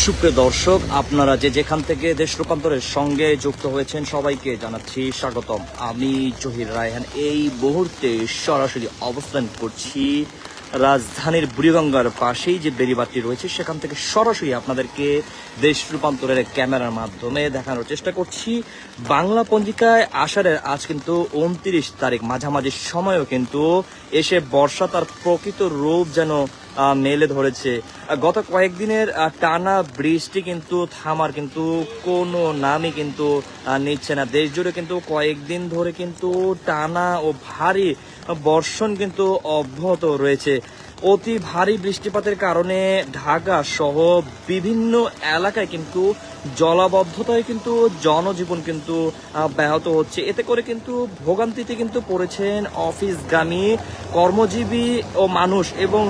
সুপ্রিয় দর্শক, আপনারা যেখান থেকে দেশ রূপান্তরের সঙ্গে যুক্ত হয়েছেন সবাইকে জানাচ্ছি স্বাগতম। আমি জহির রায়হান এই মুহূর্তে সরাসরি অবস্থান করছি রাজধানীর বুড়িগঙ্গার পাশেই যে বেড়িবাঁধটি রয়েছে সেখান থেকে সরাসরি আপনাদেরকে দেশ রূপান্তরের ক্যামেরার মাধ্যমে দেখানোর চেষ্টা করছি। বাংলা পঞ্জিকায় আষাঢ়ের আজ কিন্তু 29 তারিখ, মাঝামাঝি সময়ও কিন্তু এসে বর্ষা তার প্রকৃত রূপ যেন মেলে ধরেছে। গত কয়েকদিনের টানা বৃষ্টি কিন্তু থামার কিন্তু কোনো নামই কিন্তু নিচ্ছে না। দেশ জুড়ে কিন্তু কয়েকদিন ধরে কিন্তু টানা ও ভারী বর্ষণ কিন্তু অব্যাহত রয়েছে। অতি ভারী বৃষ্টিপাতের কারণে ঢাকা সহ বিভিন্ন এলাকায় কিন্তু জলাবদ্ধতায় কিন্তু জনজীবন কিন্তু ব্যাহত হচ্ছে। এতে করে কিন্তু ভোগান্তিতে কিন্তু পড়েছেন অফিসগামী কর্মজীবী ও মানুষ এবং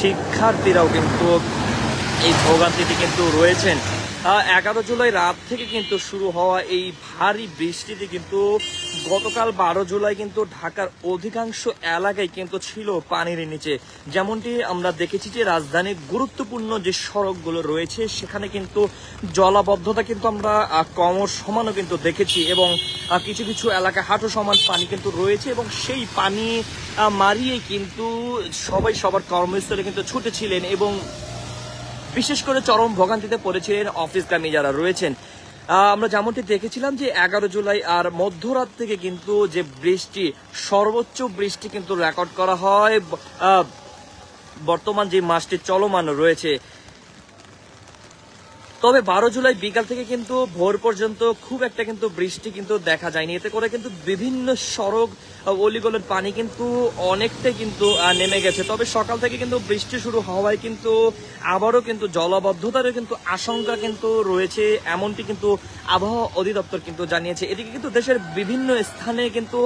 শিক্ষার্থীরাও কিন্তু এই ভোগান্তিতে কিন্তু রয়েছেন। 11 জুলাই রাত থেকে কিন্তু শুরু হওয়া এই ভারী বৃষ্টিতে কিন্তু গতকাল 12 জুলাই কিন্তু ঢাকার অধিকাংশ এলাকায় কিন্তু ছিল পানির নিচে। যেমনটি আমরা দেখেছি যে রাজধানীর গুরুত্বপূর্ণ যে সড়কগুলো রয়েছে সেখানে কিন্তু জলাবদ্ধতা কিন্তু আমরা সমানও কিন্তু দেখেছি এবং কিছু কিছু এলাকা হাঁটু সমান পানি কিন্তু রয়েছে এবং সেই পানি মারিয়ে কিন্তু সবাই সবার কর্মস্থলে কিন্তু ছুটেছিলেন এবং বিশেষ করে চরম ভোগান্তিতে পড়েছিলেন অফিসগামী যারা রয়েছেন। আমরা যেমনটি দেখেছিলাম যে 11 জুলাই আর মধ্যরাত থেকে কিন্তু যে বৃষ্টি, সর্বোচ্চ বৃষ্টি কিন্তু রেকর্ড করা হয় বর্তমান যে মাসটি চলমান রয়েছে। তবে 12 জুলাই বিকাল থেকে কিন্তু ভোর পর্যন্ত খুব একটা কিন্তু বৃষ্টি কিন্তু দেখা যায়নি। এতে করে কিন্তু বিভিন্ন সড়ক অলিগলের পানি কিন্তু অনেকটাই কিন্তু নেমে গেছে। তবে সকাল থেকে কিন্তু বৃষ্টি শুরু হওয়ায় কিন্তু আবারও কিন্তু জলাবদ্ধতারও কিন্তু আশঙ্কা কিন্তু রয়েছে, এমনটি কিন্তু আবহাওয়া অধিদপ্তর কিন্তু জানিয়েছে। এদিকে কিন্তু দেশের বিভিন্ন স্থানে কিন্তু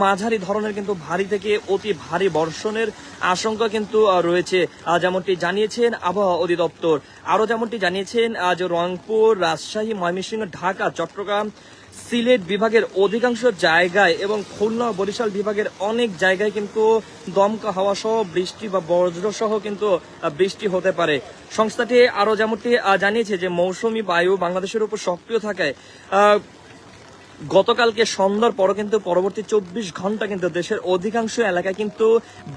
মাঝারি ধরনের কিন্তু ভারী থেকে অতি ভারী বর্ষণের আশঙ্কা কিন্তু রয়েছে, যেমনটি জানিয়েছেন আবহাওয়া অধিদপ্তর। আরো যেমনটি জানিয়েছেন আজ রংপুর, রাজশাহী, ময়মনসিংহ, ঢাকা, চট্টগ্রাম, সিলেট বিভাগের অধিকাংশ জায়গায় এবং খুলনা, বরিশাল বিভাগের অনেক জায়গায় কিন্তু দমকা হাওয়া সহ বৃষ্টি বা বজ্র সহ কিন্তু বৃষ্টি হতে পারে। সংস্থাটি আরো যেমনটি জানিয়েছে যে মৌসুমী বায়ু বাংলাদেশের উপর সক্রিয় থাকায় গতকালকে সন্ধ্যার পরও কিন্তু পরবর্তী 24 ঘন্টা কিন্তু দেশের অধিকাংশ এলাকায় কিন্তু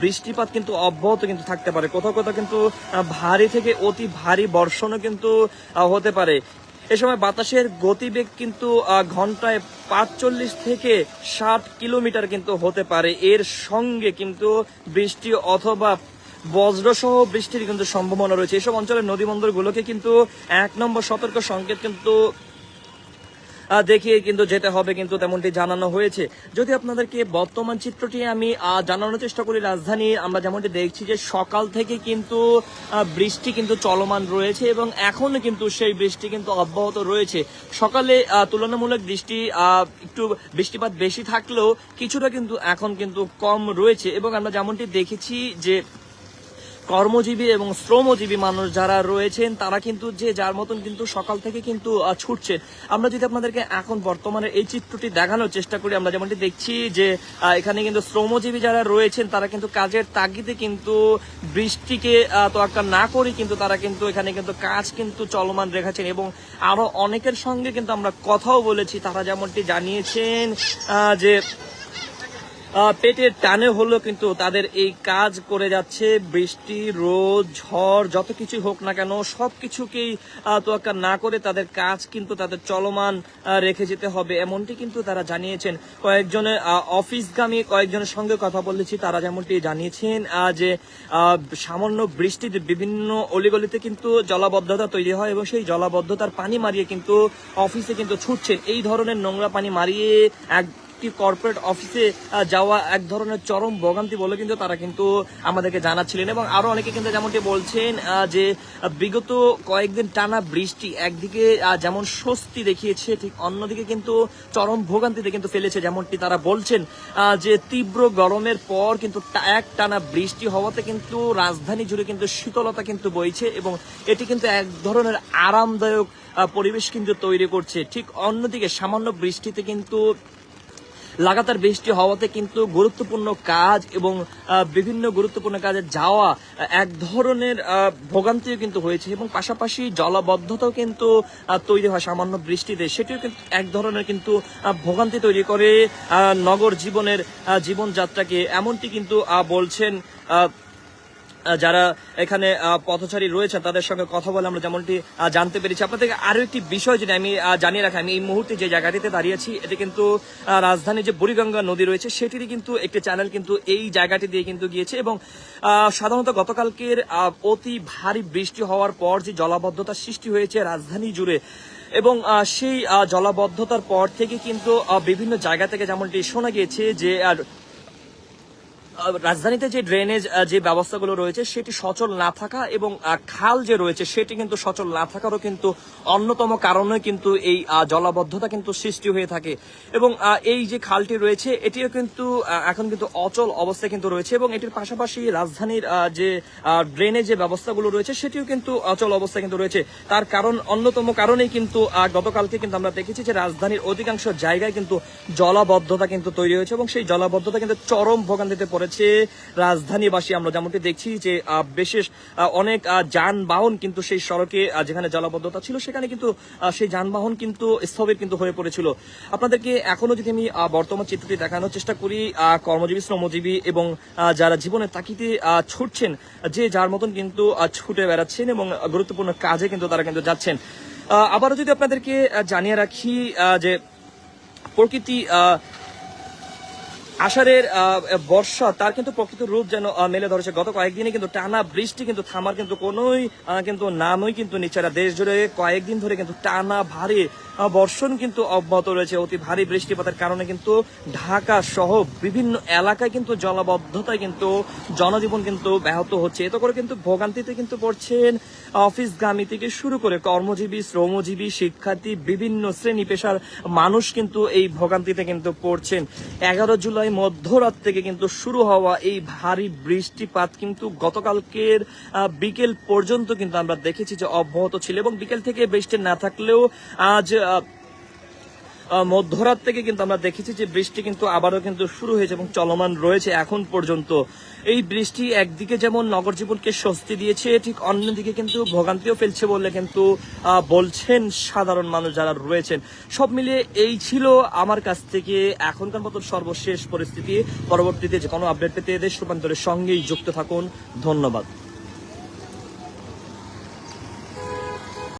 বৃষ্টিপাত কিন্তু অব্যাহত কিন্তু থাকতে পারে। কোথাও কোথাও কিন্তু ভারী থেকে অতি ভারী বর্ষণও কিন্তু হতে পারে। এ সময় বাতাসের গতিবেগ কিন্তু ঘন্টায় 45 থেকে 60 কিলোমিটার কিন্তু হতে পারে। এর সঙ্গে কিন্তু বৃষ্টি অথবা বজ্রসহ বৃষ্টির কিন্তু সম্ভাবনা রয়েছে। এসব অঞ্চলের নদী বন্দরগুলোকে কিন্তু 1 নম্বর সতর্ক সংকেত কিন্তু দেখিয়ে কিন্তু যেতে হবে কিন্তু তেমনটি জানানো হয়েছে। যদি আপনাদেরকে বর্তমান চিত্রটি আমি জানানোর চেষ্টা করি, রাজধানী আমরা যেমনটি দেখছি যে সকাল থেকে কিন্তু বৃষ্টি কিন্তু চলমান রয়েছে এবং এখনো কিন্তু সেই বৃষ্টি কিন্তু অব্যাহত রয়েছে। সকালে তুলনামূলক একটু বৃষ্টিপাত বেশি থাকলেও কিছুটা কিন্তু এখন কিন্তু কম রয়েছে এবং আমরা যেমনটি দেখেছি যে কর্মজীবী এবং শ্রমজীবী মানুষ যারা রয়েছেন তারা কিন্তু যে যার মতন কিন্তু সকাল থেকে কিন্তু ছুটছেন। আমরা যদি আপনাদেরকে এখন বর্তমানে এই চিত্রটি দেখানোর চেষ্টা করি, আমরা যেমনটি দেখছি যে এখানে কিন্তু শ্রমজীবী যারা রয়েছেন তারা কিন্তু কাজের তাগিদে কিন্তু বৃষ্টিকে তোয়াক্কা না করে কিন্তু তারা কিন্তু এখানে কিন্তু কাজ কিন্তু চলমান রেখেছেন এবং আরো অনেকের সঙ্গে কিন্তু আমরা কথাও বলেছি। তারা যেমনটি জানিয়েছেন যে পেটের টানে হলেও কিন্তু তাদের এই কাজ করে যাচ্ছে। বৃষ্টি, রোদ, ঝড় যত কিছু হোক না কেন সবকিছুকেই তোয়াক্কা না করে তাদের কাজ কিন্তু তাদের চলমান রেখে যেতে হবে, এমনটি কিন্তু তারা জানিয়েছেন। কয়েকজনের অফিসগামী কয়েকজনের সঙ্গে কথা বলেছি, তারা যেমনটি জানিয়েছেন যে সামান্য বৃষ্টিতে বিভিন্ন অলিগলিতে কিন্তু জলাবদ্ধতা তৈরি হয় এবং সেই জলাবদ্ধতার পানি মারিয়ে কিন্তু অফিসে কিন্তু ছুটছেন। এই ধরনের নোংরা পানি মারিয়ে কর্পোরেট অফিসে যাওয়া এক ধরনের চরম ভোগান্তি বলে কিন্তু তারা কিন্তু আমাদেরকে জানাচ্ছিলেন এবং আরো অনেকে কিন্তু যেমনটি বলছেন যে বিগত কয়েকদিন টানা বৃষ্টি একদিকে যেমন স্বস্তি দেখিয়েছে, ঠিক অন্যদিকে কিন্তু চরম ভোগান্তিতে কিন্তু ফেলেছে। যেমনটি তারা বলছেন যে তীব্র গরমের পর কিন্তু এক টানা বৃষ্টি হওয়াতে কিন্তু রাজধানী জুড়ে কিন্তু শীতলতা কিন্তু বইছে এবং এটি কিন্তু এক ধরনের আরামদায়ক পরিবেশ কিন্তু তৈরি করছে। ঠিক অন্যদিকে সামান্য বৃষ্টিতে কিন্তু লাগাতার বৃষ্টি হওয়াতে কিন্তু গুরুত্বপূর্ণ কাজ এবং বিভিন্ন গুরুত্বপূর্ণ কাজে যাওয়া এক ধরনের ভোগান্তিও কিন্তু হয়েছে, এবং পাশাপাশি জলাবদ্ধতাও কিন্তু তৈরি হয় সামান্য বৃষ্টিতে, সেটিও কিন্তু এক ধরনের কিন্তু ভোগান্তি তৈরি করে নগর জীবনের জীবনযাত্রাকে। এমনটি কিন্তু বলছেন যারা এখানে পথচারী রয়েছে তাদের সঙ্গে কথা বলে আমরা যেমনটি জানতে পেরেছি। আপনাদেরকে আরো একটি বিষয় যেটা আমি জানিয়ে রাখি, আমি এই মুহূর্তে যে জায়গাটিতে দাঁড়িয়েছি এটি কিন্তু রাজধানী যে বুড়িগঙ্গা নদী রয়েছে সেটিরই কিন্তু একটি চ্যানেল কিন্তু এই জায়গাটি দিয়ে কিন্তু গিয়েছে, এবং সাধারণত গতকালকের অতি ভারী বৃষ্টি হওয়ার পর যে জলাবদ্ধতা সৃষ্টি হয়েছে রাজধানী জুড়ে, এবং সেই জলাবদ্ধতার পর থেকে কিন্তু বিভিন্ন জায়গা থেকে যেমনটি শোনা গিয়েছে যে রাজধানীতে যে ড্রেনেজ যে ব্যবস্থাগুলো রয়েছে সেটি সচল না থাকা, এবং খাল যে রয়েছে সেটি কিন্তু সচল না থাকারও কিন্তু অন্যতম কারণে কিন্তু এই জলাবদ্ধতা কিন্তু সৃষ্টি হয়ে থাকে। এবং এই যে খালটি রয়েছে এটিও কিন্তু এখন কিন্তু অচল অবস্থায় কিন্তু রয়েছে, এবং এটির পাশাপাশি রাজধানীর যে ড্রেনেজ যে ব্যবস্থাগুলো রয়েছে সেটিও কিন্তু অচল অবস্থায় কিন্তু রয়েছে। তার কারণ অন্যতম কারণেই কিন্তু গতকালকে কিন্তু আমরা দেখেছি যে রাজধানীর অধিকাংশ জায়গায় কিন্তু জলাবদ্ধতা কিন্তু তৈরি হয়েছে, এবং সেই জলাবদ্ধতা কিন্তু চরম ভোগান্তিতে পড়েছে রাজধানীবাসী। আমরা যেমনটি দেখছি যে বিশেষ অনেক যানবাহন কিন্তু সেই সড়কে যেখানে জলাবদ্ধতা ছিল সেখানে কিন্তু সেই যানবাহন কিন্তু স্থবির কিন্তু হয়ে পড়েছিল। আপনাদেরকে এখনো যদি আমি বর্তমান চিত্রটি দেখানোর চেষ্টা করি, কর্মজীবী শ্রমজীবী এবং যারা জীবনের তাকিতে ছুটছেন, যে যার মতন কিন্তু ছুটে বেড়াচ্ছেন এবং গুরুত্বপূর্ণ কাজে কিন্তু তারা কিন্তু যাচ্ছেন। আবারও যদি আপনাদেরকে জানিয়ে রাখি যে প্রকৃতি আষাঢ়ের বর্ষা তার কিন্তু প্রকৃত রূপ যেন মেলে ধরেছে। গত কয়েকদিনে কিন্তু টানা বৃষ্টি কিন্তু থামার কিন্তু কোনোই কিন্তু নামই কিন্তু নিচ্ছে না। দেশ জুড়ে কয়েকদিন ধরে কিন্তু টানা ভারী বর্ষণ কিন্তু অব্যাহত রয়েছে। অতি ভারী বৃষ্টিপাতের কারণে কিন্তু ঢাকা সহ বিভিন্ন এলাকায় কিন্তু জলাবদ্ধতায় কিন্তু জনজীবন কিন্তু ব্যাহত হচ্ছে। এতে করে কিন্তু ভোগান্তিতে কিন্তু পড়ছেন অফিসগামী থেকে শুরু করে কর্মজীবী, শ্রমজীবী, শিক্ষার্থী, বিভিন্ন শ্রেণী পেশার মানুষ কিন্তু এই ভোগান্তিতে কিন্তু পড়ছেন। 11 জুলাই মধ্যরাত থেকে কিন্তু শুরু হওয়া এই ভারী বৃষ্টিপাত কিন্তু গতকালকের বিকেল পর্যন্ত কিন্তু আমরা দেখেছি যে অব্যাহত ছিল, এবং বিকেল থেকে বৃষ্টি না থাকলেও আজ মধ্যরাত থেকে কিন্তু আমরা দেখেছি যে বৃষ্টি কিন্তু আবারও কিন্তু শুরু হয়েছে এবং চলমান রয়েছে এখন পর্যন্ত। এই বৃষ্টি একদিকে যেমন নগর জীবনকে স্বস্তি দিয়েছে, ঠিক অন্যদিকে কিন্তু ভোগান্তিও ফেলছে বলে কিন্তু বলছেন সাধারণ মানুষ যারা রয়েছেন। সব মিলিয়ে এই ছিল আমার কাছ থেকে এখনকার মতো সর্বশেষ পরিস্থিতি। পরবর্তীতে যে কোনো আপডেট পেতে দেশ রূপান্তরের সঙ্গেই যুক্ত থাকুন। ধন্যবাদ।